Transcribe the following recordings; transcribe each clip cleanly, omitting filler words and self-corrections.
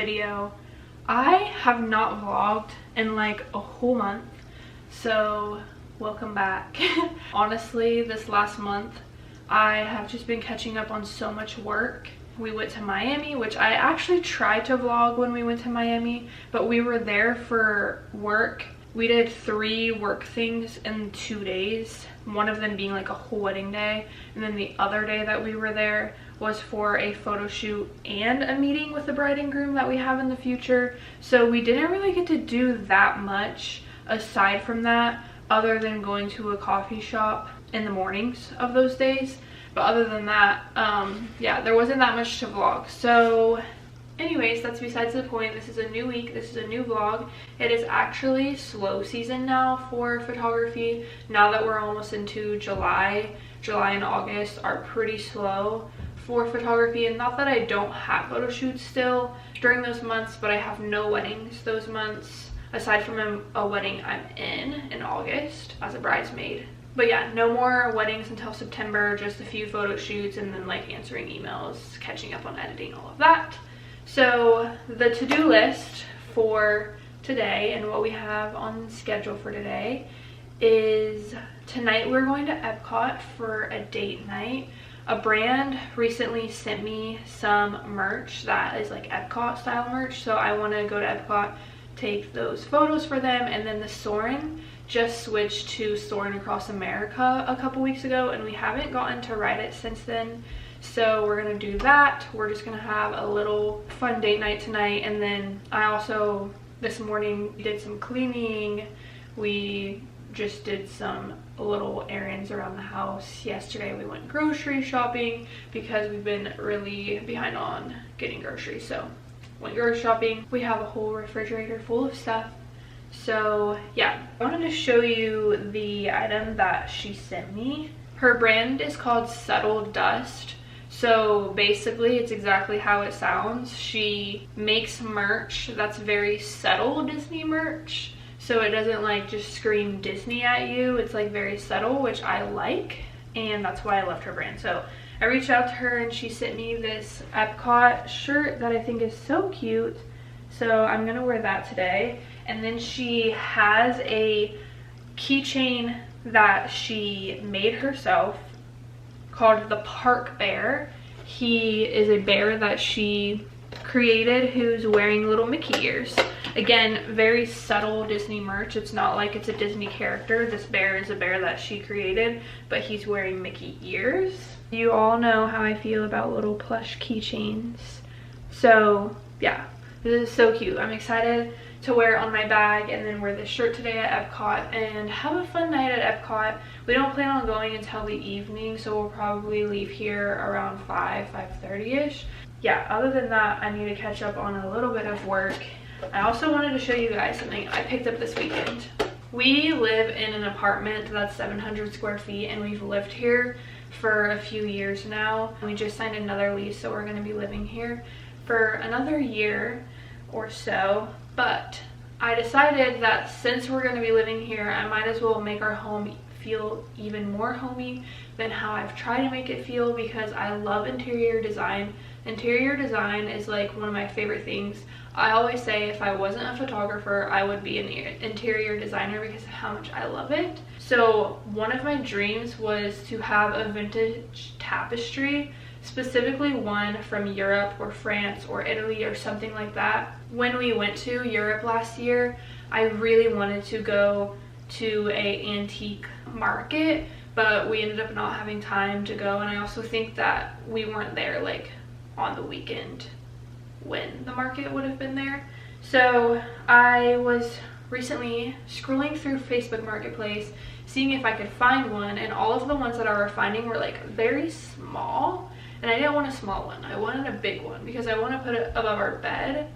video. I have not vlogged in like a whole month, so welcome back. Honestly, this last month I have just been catching up on so much work. We went to Miami, which I actually tried to vlog when we went to Miami, but we were there for work. We did 3 work things in 2 days, one of them being like a whole wedding day, and then the other day that we were there was for a photo shoot and a meeting with the bride and groom that we have in the future. So we didn't really get to do that much aside from that, other than going to a coffee shop in the mornings of those days. But other than that, yeah, there wasn't that much to vlog. So anyways, that's besides the point. This is a new week, this is a new vlog. It is actually slow season now for photography, now that we're almost into July. July and August are pretty slow for photography, and not that I don't have photo shoots still during those months, but I have no weddings those months aside from a wedding I'm in August as a bridesmaid. But yeah, no more weddings until September, just a few photo shoots and then like answering emails, catching up on editing, all of that. So the to-do list for today and what we have on schedule for today is tonight we're going to Epcot for a date night. A brand recently sent me some merch that is like Epcot style merch, so I want to go to Epcot, take those photos for them. And then the Soarin' just switched to Soarin' Across America a couple weeks ago, and we haven't gotten to ride it since then. So we're gonna do that. We're just gonna have a little fun date night tonight. And then I also this morning did some cleaning. We just did some little errands around the house. Yesterday we went grocery shopping because we've been really behind on getting groceries, so went grocery shopping. We have a whole refrigerator full of stuff. So yeah, I wanted to show you the item that she sent me. Her brand is called Subtle Dust. So basically it's exactly how it sounds. She makes merch that's very subtle Disney merch. So it doesn't like just scream Disney at you. It's like very subtle, which I like, and that's why I loved her brand. So I reached out to her and she sent me this Epcot shirt that I think is so cute. So I'm gonna wear that today. And then she has a keychain that she made herself called the Park Bear. He is a bear that she created who's wearing little Mickey ears. Again, very subtle Disney merch. It's not like it's a Disney character. This bear is a bear that she created, but he's wearing Mickey ears. You all know how I feel about little plush keychains. So yeah, this is so cute. I'm excited to wear it on my bag and then wear this shirt today at Epcot and have a fun night at Epcot. We don't plan on going until the evening, so we'll probably leave here around 5:30ish. Yeah, other than that, I need to catch up on a little bit of work. I also wanted to show you guys something I picked up this weekend. We live in an apartment that's 700 square feet, and we've lived here for a few years now. We just signed another lease, so we're going to be living here for another year or so. But I decided that since we're going to be living here, I might as well make our home feel even more homey than how I've tried to make it feel, because I love interior design. Interior design is like one of my favorite things. I always say if I wasn't a photographer, I would be an interior designer because of how much I love it. So one of my dreams was to have a vintage tapestry, specifically one from Europe or France or Italy or something like that. When we went to Europe last year, I really wanted to go to a antique market, but we ended up not having time to go. And I also think that we weren't there like on the weekend when the market would have been there. So I was recently scrolling through Facebook Marketplace, seeing if I could find one, and all of the ones that I were finding were like very small, and I didn't want a small one. I wanted a big one because I want to put it above our bed,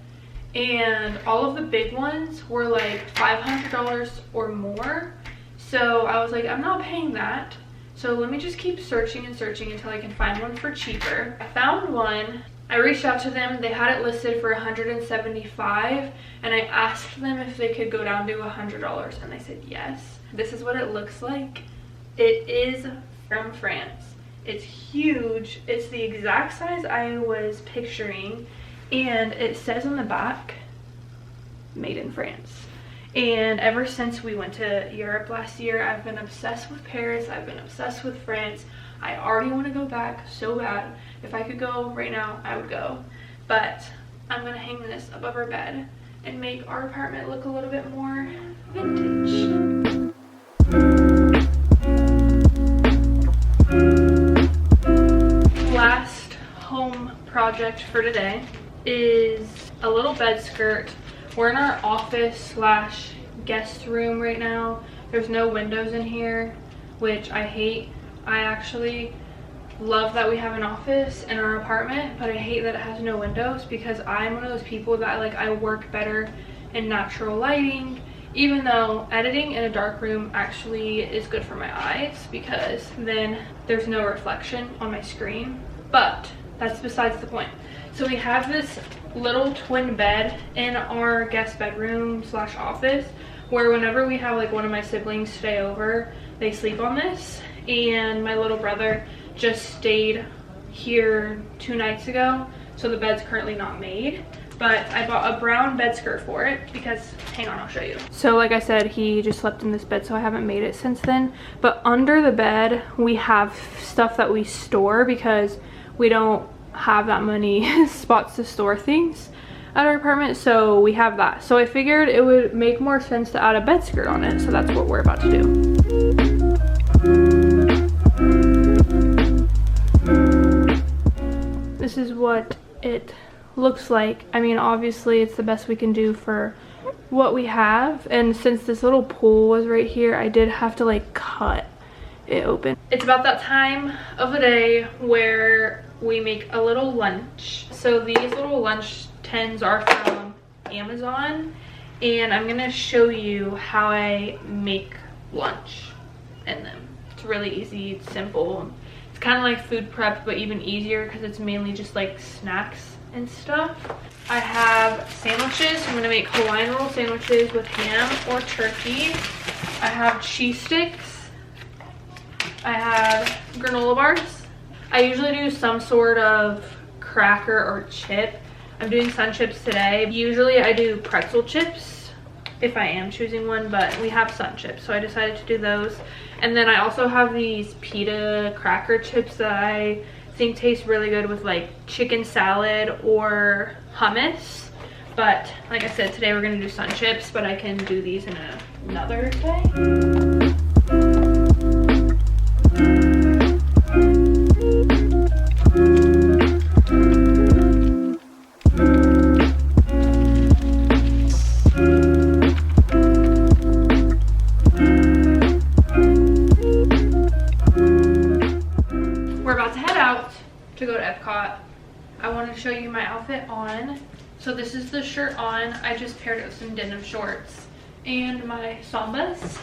and all of the big ones were like $500 or more. So I was like, I'm not paying that, so let me just keep searching and searching until I can find one for cheaper. I found one. I reached out to them. They had it listed for $175, and I asked them if they could go down to $100, and they said yes. This is what it looks like. It is from France. It's huge. It's the exact size I was picturing, and it says on the back, made in France. And ever since we went to Europe last year, I've been obsessed with Paris. I've been obsessed with France. I already want to go back so bad. If I could go right now, I would go. But I'm gonna hang this above our bed and make our apartment look a little bit more vintage. Last home project for today is a little bed skirt. We're in our office slash guest room right now. There's no windows in here, which I hate. I actually love that we have an office in our apartment, but I hate that it has no windows because I'm one of those people that like I work better in natural lighting, even though editing in a dark room actually is good for my eyes because then there's no reflection on my screen. But that's besides the point. So we have this little twin bed in our guest bedroom slash office where whenever we have like one of my siblings stay over, they sleep on this. And my little brother just stayed here 2 nights ago, so the bed's currently not made. But I bought a brown bed skirt for it because, hang on, I'll show you. So like I said, he just slept in this bed, so I haven't made it since then. But under the bed, we have stuff that we store because we don't have that many spots to store things at our apartment, so we have that. So I figured it would make more sense to add a bed skirt on it, so that's what we're about to do. This is what it looks like. I mean, obviously it's the best we can do for what we have, and since this little pool was right here, I did have to like cut it open. It's about that time of the day where we make a little lunch. So these little lunch tins are from Amazon, and I'm gonna show you how I make lunch in them. It's really easy, it's simple. It's kind of like food prep, but even easier because it's mainly just like snacks and stuff. I have sandwiches. I'm gonna make Hawaiian roll sandwiches with ham or turkey. I have cheese sticks. I have granola bars. I usually do some sort of cracker or chip. I'm doing Sun Chips today. Usually I do pretzel chips if I am choosing one, but we have Sun Chips, so I decided to do those. And then I also have these pita cracker chips that I think taste really good with like chicken salad or hummus. But like I said, today we're gonna do Sun Chips, but I can do these in another day. To go to Epcot. I want to show you my outfit on. So this is the shirt on. I just paired it with some denim shorts and my Sambas.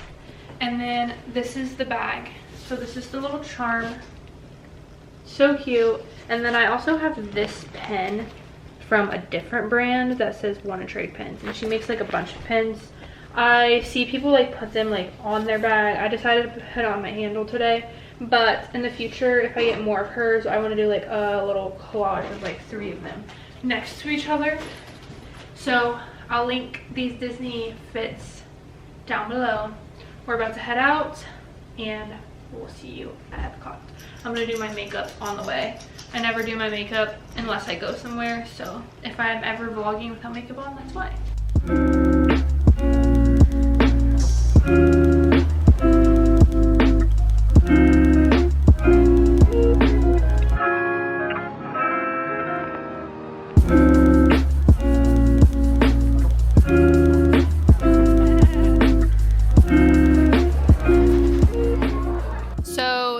And then this is the bag. So this is the little charm. So cute. And then I also have this pen from a different brand that says Wanna Trade Pens. And she makes like a bunch of pens. I see people like put them like on their bag. I decided to put it on my handle today. But in the future, if I get more of hers, I want to do like a little collage of like 3 of them next to each other. So I'll link these Disney fits down below. We're about to head out and we'll see you at Epcot. I'm going to do my makeup on the way. I never do my makeup unless I go somewhere. So if I'm ever vlogging without makeup on, that's why.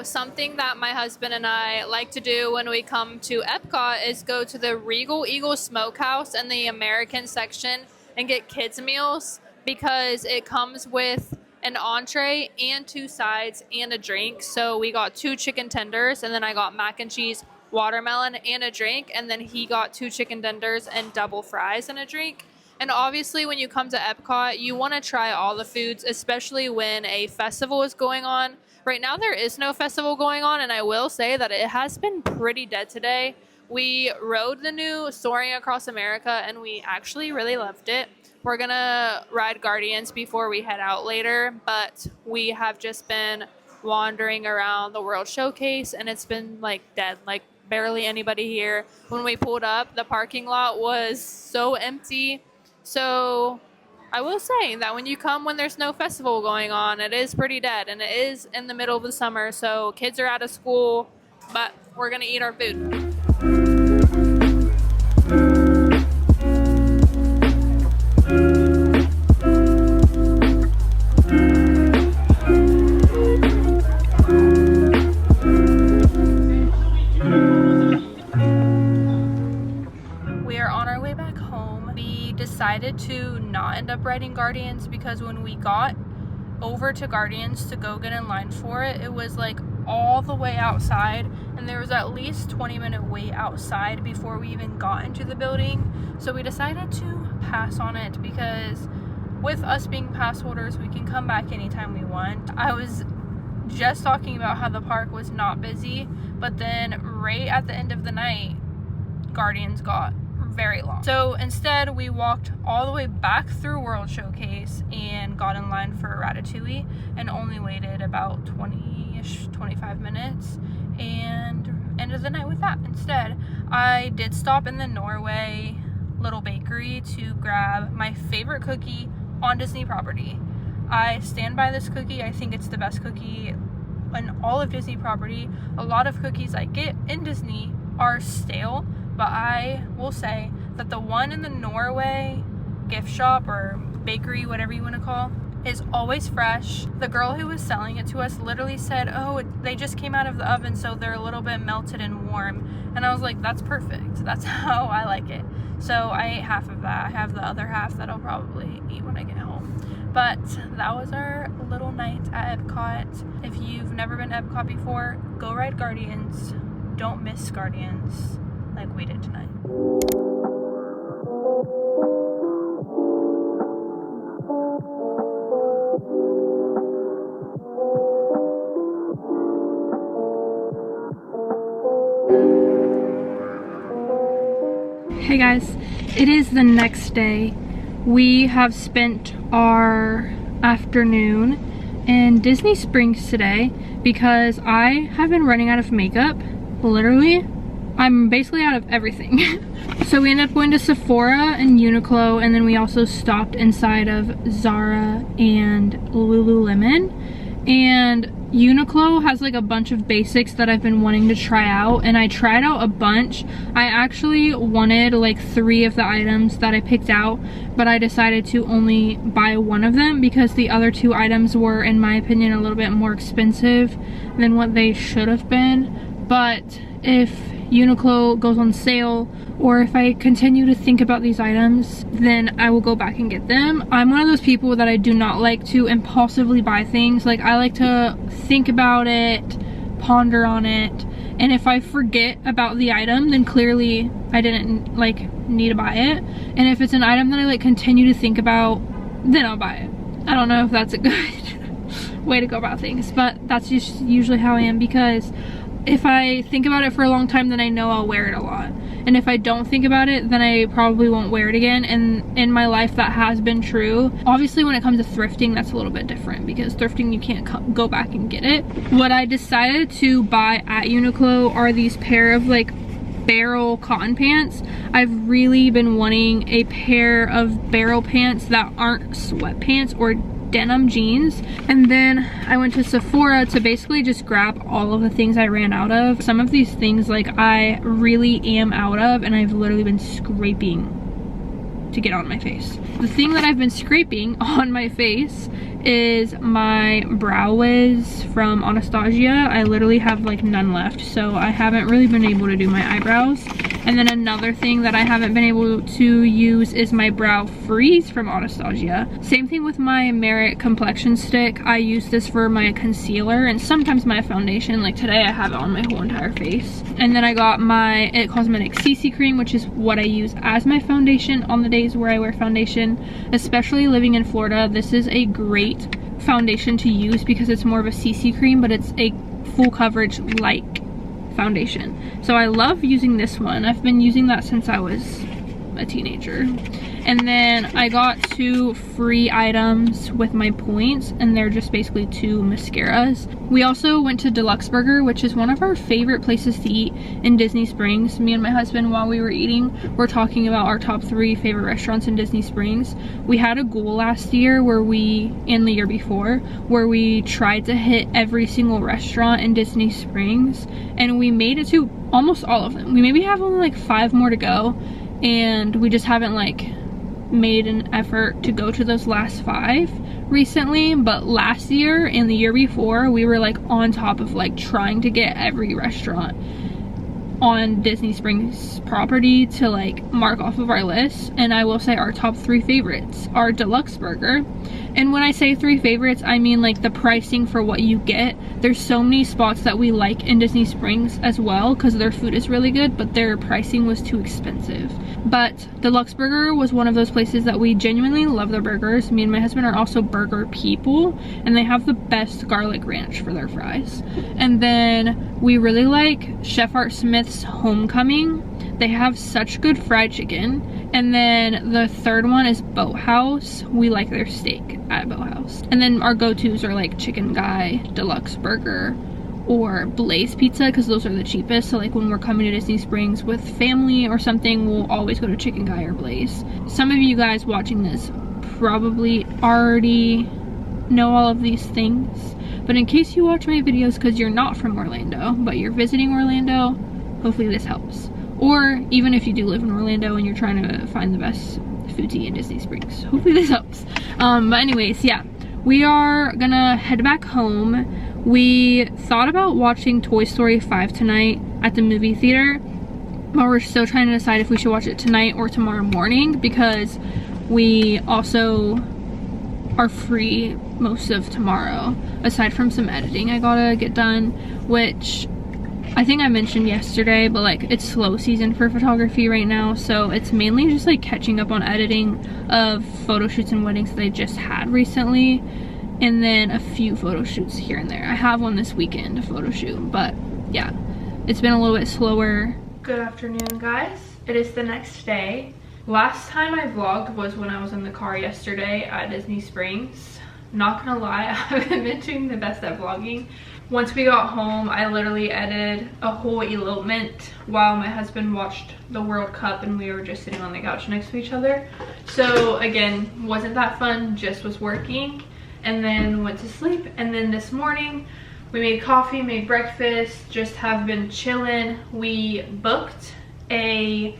Something that my husband and I like to do when we come to Epcot is go to the Regal Eagle Smokehouse in the American section and get kids meals because it comes with an entree and 2 sides and a drink. So we got 2 chicken tenders, and then I got mac and cheese, watermelon, and a drink, and then he got 2 chicken tenders and double fries and a drink. And obviously when you come to Epcot, you want to try all the foods, especially when a festival is going on. Right now there is no festival going on, and I will say that it has been pretty dead today We rode the new Soaring Across America and we actually really loved it. We're gonna ride Guardians before we head out later, but we have just been wandering around the World Showcase and it's been like dead, like barely anybody here. When we pulled up, the parking lot was so empty. So I will say that when you come when there's no festival going on, it is pretty dead, and it is in the middle of the summer, so kids are out of school, but we're gonna eat our food. We are on our way back home. We decided to not end up riding Guardians because when we got over to Guardians to go get in line for it, it was like all the way outside, and there was at least 20-minute wait outside before we even got into the building. So we decided to pass on it because with us being pass holders, we can come back anytime we want. I was just talking about how the park was not busy, but then right at the end of the night, Guardians got very long. So instead we walked all the way back through World Showcase and got in line for Ratatouille and only waited about 20-ish, 25 minutes and ended the night with that instead. I did stop in the Norway little bakery to grab my favorite cookie on Disney property. I stand by this cookie. I think it's the best cookie in all of Disney property. A lot of cookies I get in Disney are stale, but I will say that the one in the Norway gift shop or bakery, whatever you want to call, is always fresh. The girl who was selling it to us literally said, oh, they just came out of the oven, so they're a little bit melted and warm. And I was like, that's perfect. That's how I like it. So I ate half of that. I have the other half that I'll probably eat when I get home. But that was our little night at Epcot. If you've never been to Epcot before, go ride Guardians. Don't miss Guardians like we did tonight. Hey guys, it is the next day. We have spent our afternoon in Disney Springs today because I have been running out of makeup. Literally, I'm basically out of everything. So we ended up going to Sephora and Uniqlo, and then we also stopped inside of Zara and Lululemon. And Uniqlo has like a bunch of basics that I've been wanting to try out, and I tried out a bunch. I actually wanted like 3 of the items that I picked out, but I decided to only buy 1 of them because the other 2 items were, in my opinion, a little bit more expensive than what they should have been. But if Uniqlo goes on sale, or if I continue to think about these items, then I will go back and get them. I'm one of those people that I do not like to impulsively buy things. Like, I like to think about it, ponder on it, and if I forget about the item, then clearly I didn't like need to buy it. And if it's an item that I like continue to think about, then I'll buy it. I don't know if that's a good way to go about things, but that's just usually how I am, because if I think about it for a long time, then I know I'll wear it a lot. And if I don't think about it, then I probably won't wear it again. And in my life, that has been true. Obviously, when it comes to thrifting, that's a little bit different, because thrifting, you can't go back and get it. What I decided to buy at Uniqlo are these pair of like barrel cotton pants. I've really been wanting a pair of barrel pants that aren't sweatpants or denim jeans. And then I went to Sephora to basically just grab all of the things I ran out of. Some of these things like I really am out of, and I've literally been scraping to get on my face. The thing that I've been scraping on my face is my Brow Wiz from Anastasia. I literally have like none left, so I haven't really been able to do my eyebrows. And then another thing that I haven't been able to use is my Brow Freeze from Anastasia. Same thing with my Merit complexion stick. I use this for my concealer and sometimes my foundation. Like today I have it on my whole entire face. And then I got my It Cosmetics CC cream, which is what I use as my foundation on the days where I wear foundation. Especially living in Florida, this is a great foundation to use because it's more of a CC cream, but it's a full coverage like foundation. So I love using this one. I've been using that since I was a teenager. And then I got 2 free items with my points, and they're just basically 2 mascaras. We also went to Deluxe Burger, which is one of our favorite places to eat in Disney Springs. Me and my husband, while we were eating, were talking about our top 3 favorite restaurants in Disney Springs. We had a goal last year and the year before, where we tried to hit every single restaurant in Disney Springs, and we made it to almost all of them. We maybe have only like 5 more to go, and we just haven't like made an effort to go to those last 5 recently. But last year and the year before, we were like on top of like trying to get every restaurant on Disney Springs property to like mark off of our list. And I will say our top 3 favorites are Deluxe Burger. And when I say 3 favorites, I mean like the pricing for what you get. There's so many spots that we like in Disney Springs as well because their food is really good, but their pricing was too expensive. But Deluxe Burger was one of those places that we genuinely love their burgers. Me and my husband are also burger people, and they have the best garlic ranch for their fries. And then we really like Chef Art Smith's Homecoming. They have such good fried chicken. And then the third one is Boathouse. We like their steak at Boathouse. And then our go-tos are like Chicken Guy, Deluxe Burger, or Blaze Pizza, because those are the cheapest. So like when we're coming to Disney Springs with family or something, we'll always go to Chicken Guy or Blaze. Some of you guys watching this probably already know all of these things, but in case you watch my videos because you're not from Orlando but you're visiting Orlando, hopefully this helps. Or even if you do live in Orlando and you're trying to find the best food to eat in Disney Springs, hopefully this helps. But anyways, yeah, we are gonna head back home. We thought about watching Toy Story 5 tonight at the movie theater, but we're still trying to decide if we should watch it tonight or tomorrow morning, because we also are free most of tomorrow, aside from some editing I gotta get done, which I think I mentioned yesterday, but like it's slow season for photography right now, so it's mainly just like catching up on editing of photo shoots and weddings that I just had recently, and then a few photo shoots here and there. I have one this weekend, a photo shoot, but yeah, it's been a little bit slower. Good afternoon, guys. It is the next day. Last time I vlogged was when I was in the car yesterday at Disney Springs. Not gonna lie, I haven't been doing the best at vlogging. Once we got home, I literally edited a whole elopement while my husband watched the World Cup and we were just sitting on the couch next to each other. So again, wasn't that fun, just was working, and then went to sleep. And then this morning we made coffee, made breakfast, just have been chilling. We booked a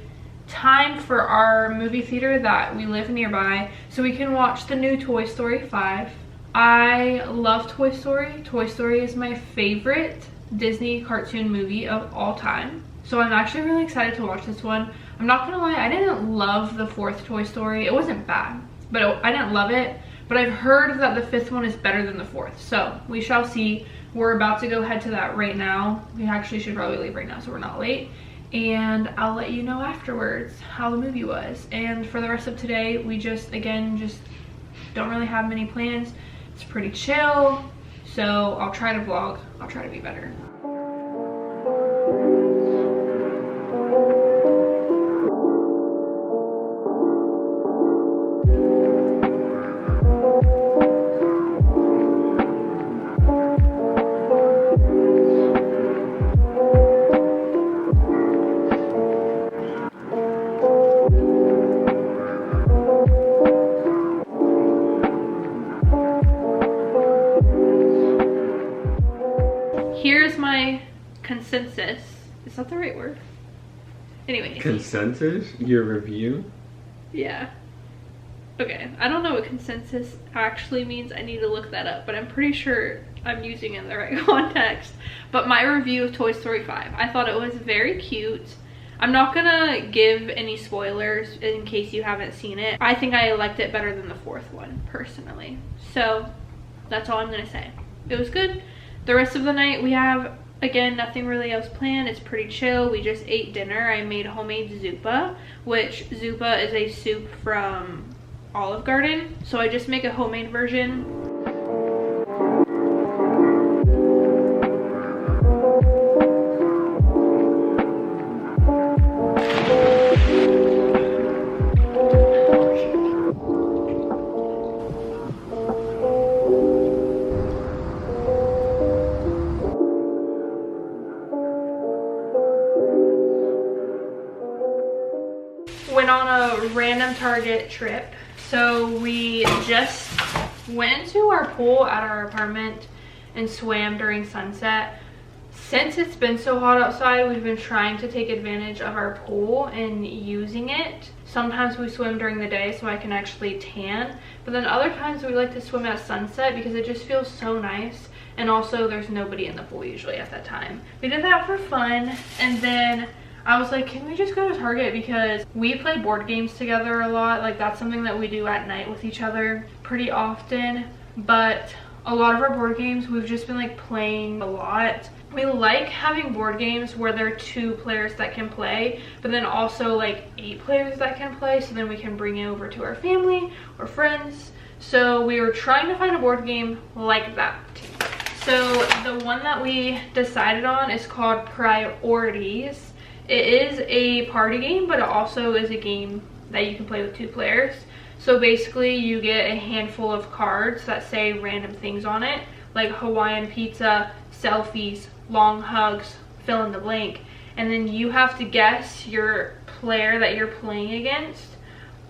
time for our movie theater that we live nearby so we can watch the new Toy Story 5. I love Toy Story. Toy Story is my favorite Disney cartoon movie of all time. So I'm actually really excited to watch this one. I'm not gonna lie, I didn't love the 4th Toy Story. It wasn't bad, but I didn't love it. But I've heard that the 5th one is better than the 4th. So we shall see. We're about to go head to that right now. We actually should probably leave right now so we're not late. And I'll let you know afterwards how the movie was. And for the rest of today, we just don't really have many plans. It's pretty chill, so I'll try to vlog. I'll try to be better. Here's my consensus. Is that the right word? Anyway. Consensus? Your review? Yeah. Okay, I don't know what consensus actually means. I need to look that up, but I'm pretty sure I'm using it in the right context. But my review of Toy Story 5. I thought it was very cute. I'm not gonna give any spoilers in case you haven't seen it. I think I liked it better than the 4th one, personally. So, that's all I'm gonna say. It was good. The rest of the night we have, again, nothing really else planned. It's pretty chill. We just ate dinner. I made homemade zuppa, which zuppa is a soup from Olive Garden. So I just make a homemade version. went on a random Target trip. So we just went into our pool at our apartment and swam during sunset. Since it's been so hot outside, we've been trying to take advantage of our pool and using it. Sometimes we swim during the day so I can actually tan, but then other times we like to swim at sunset because it just feels so nice, and also there's nobody in the pool usually at that time. We did that for fun, and then I was like, can we just go to Target, because we play board games together a lot. Like, that's something that we do at night with each other pretty often, but a lot of our board games we've just been like playing a lot. We like having board games where there are 2 players that can play, but then also like 8 players that can play, so then we can bring it over to our family or friends. So we were trying to find a board game like that. So the one that we decided on is called Priorities. It is a party game, but it also is a game that you can play with 2 players. So basically you get a handful of cards that say random things on it, like Hawaiian pizza, selfies, long hugs, fill in the blank, and then you have to guess your player that you're playing against,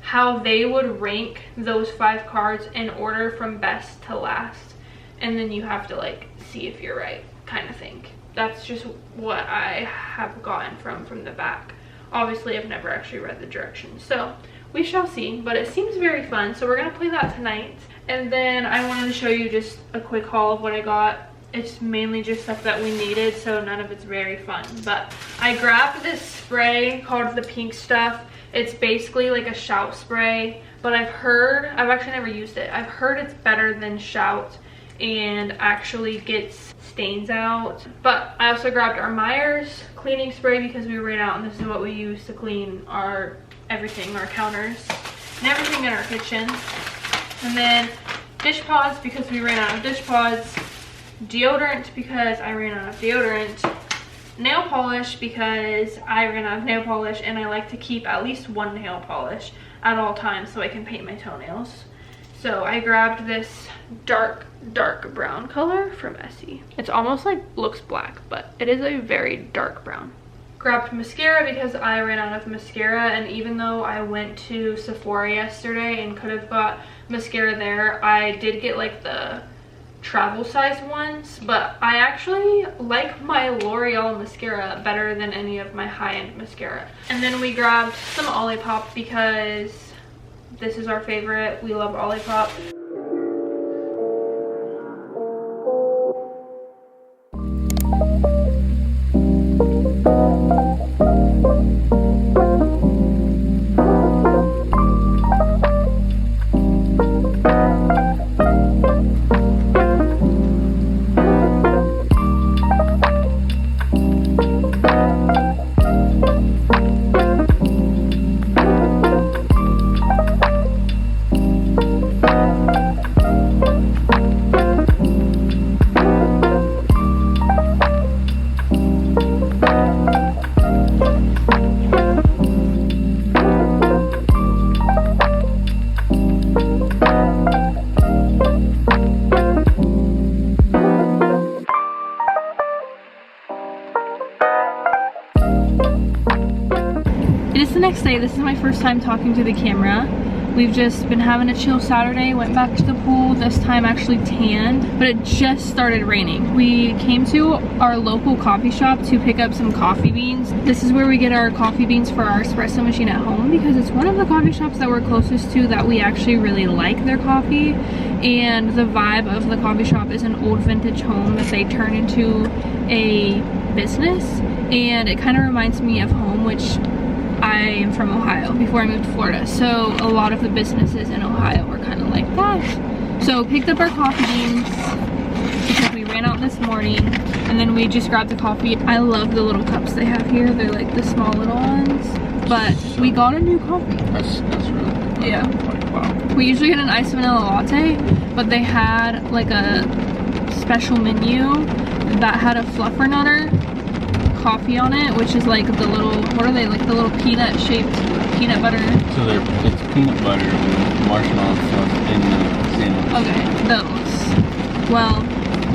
how they would rank those 5 cards in order from best to last, and then you have to like see if you're right, kind of thing. That's just what I have gotten from the back. Obviously I've never actually read the directions, so we shall see, but it seems very fun. So we're gonna play that tonight, and then I wanted to show you just a quick haul of what I got. It's mainly just stuff that we needed, so none of it's very fun, but I grabbed this spray called the Pink Stuff. It's basically like a shout spray, but I've actually never used it. I've heard it's better than shout and actually gets stains out. But I also grabbed our Myers cleaning spray because we ran out, and this is what we use to clean our everything, our counters and everything in our kitchen. And then dish pods because we ran out of dish pods, deodorant because I ran out of deodorant, nail polish because I ran out of nail polish, and I like to keep at least 1 nail polish at all times so I can paint my toenails. So I grabbed this dark brown color from Essie. It's almost like looks black, but it is a very dark brown. Grabbed mascara because I ran out of mascara, and even though I went to Sephora yesterday and could have got mascara there, I did get like the travel size ones, but I actually like my L'Oreal mascara better than any of my high-end mascara. And then we grabbed some Olipop because this is our favorite. We love Olipop. The next day, this is my first time talking to the camera. We've just been having a chill Saturday, went back to the pool, this time actually tanned, but it just started raining. We came to our local coffee shop to pick up some coffee beans. This is where we get our coffee beans for our espresso machine at home, because it's one of the coffee shops that we're closest to that we actually really like their coffee, and the vibe of the coffee shop is an old vintage home that they turn into a business, and it kind of reminds me of home, which I am from Ohio before I moved to Florida, so a lot of the businesses in Ohio are kind of like that. So picked up our coffee beans because we ran out this morning, and then we just grabbed the coffee. I love the little cups they have here. They're like the small little ones, but we got a new coffee. That's really cool. Yeah. Like, wow. We usually get an iced vanilla latte, but they had like a special menu that had a fluffernutter coffee on it, which is like the little, what are they, like the little peanut shaped peanut butter? So it's peanut butter with marshmallow stuff in the sandwich. Okay, those. Well,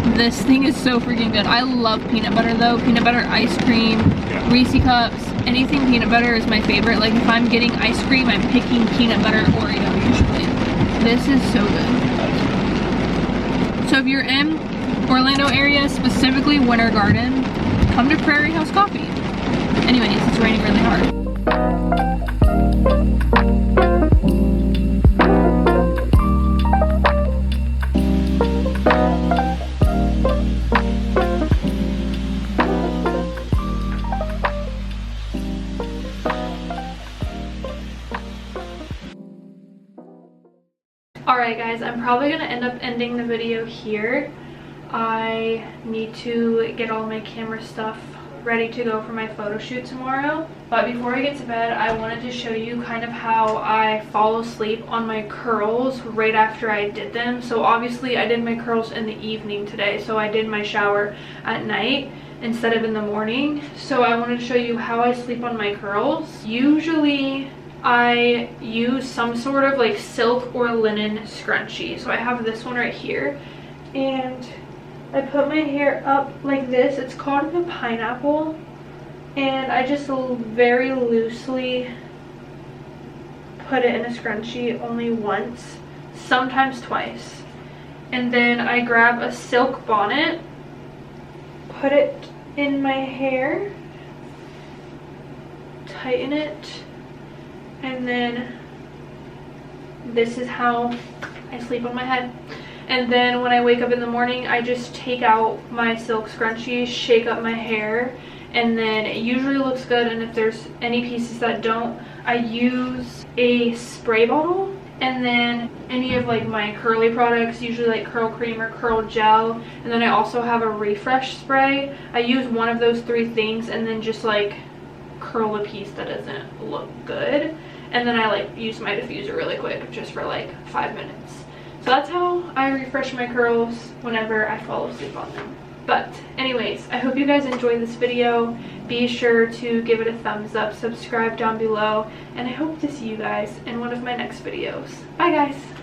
This thing is so freaking good. I love peanut butter though. Peanut butter ice cream, Reese cups, anything peanut butter is my favorite. Like if I'm getting ice cream, I'm picking peanut butter Oreo usually. This is so good. So if you're in Orlando area, specifically Winter Garden, come to Prairie House Coffee. Anyways, it's raining really hard. Alright guys, I'm probably going to end up ending the video here. I need to get all my camera stuff ready to go for my photo shoot tomorrow. But before I get to bed, I wanted to show you kind of how I fall asleep on my curls right after I did them. So obviously I did my curls in the evening today, so I did my shower at night instead of in the morning. So I wanted to show you how I sleep on my curls. Usually I use some sort of like silk or linen scrunchie. So I have this one right here, and I put my hair up like this. It's called the pineapple, and I just very loosely put it in a scrunchie only once, sometimes twice. And then I grab a silk bonnet, put it in my hair, tighten it, and then this is how I sleep on my head. And then when I wake up in the morning, I just take out my silk scrunchie, shake up my hair, and then it usually looks good. And if there's any pieces that don't, I use a spray bottle, and then any of like my curly products, usually like curl cream or curl gel, and then I also have a refresh spray. I use one of those three things and then just like curl a piece that doesn't look good, and then I like use my diffuser really quick just for like 5 minutes. So that's how I refresh my curls whenever I fall asleep on them. But anyways, I hope you guys enjoyed this video. Be sure to give it a thumbs up, subscribe down below, and I hope to see you guys in one of my next videos. Bye guys!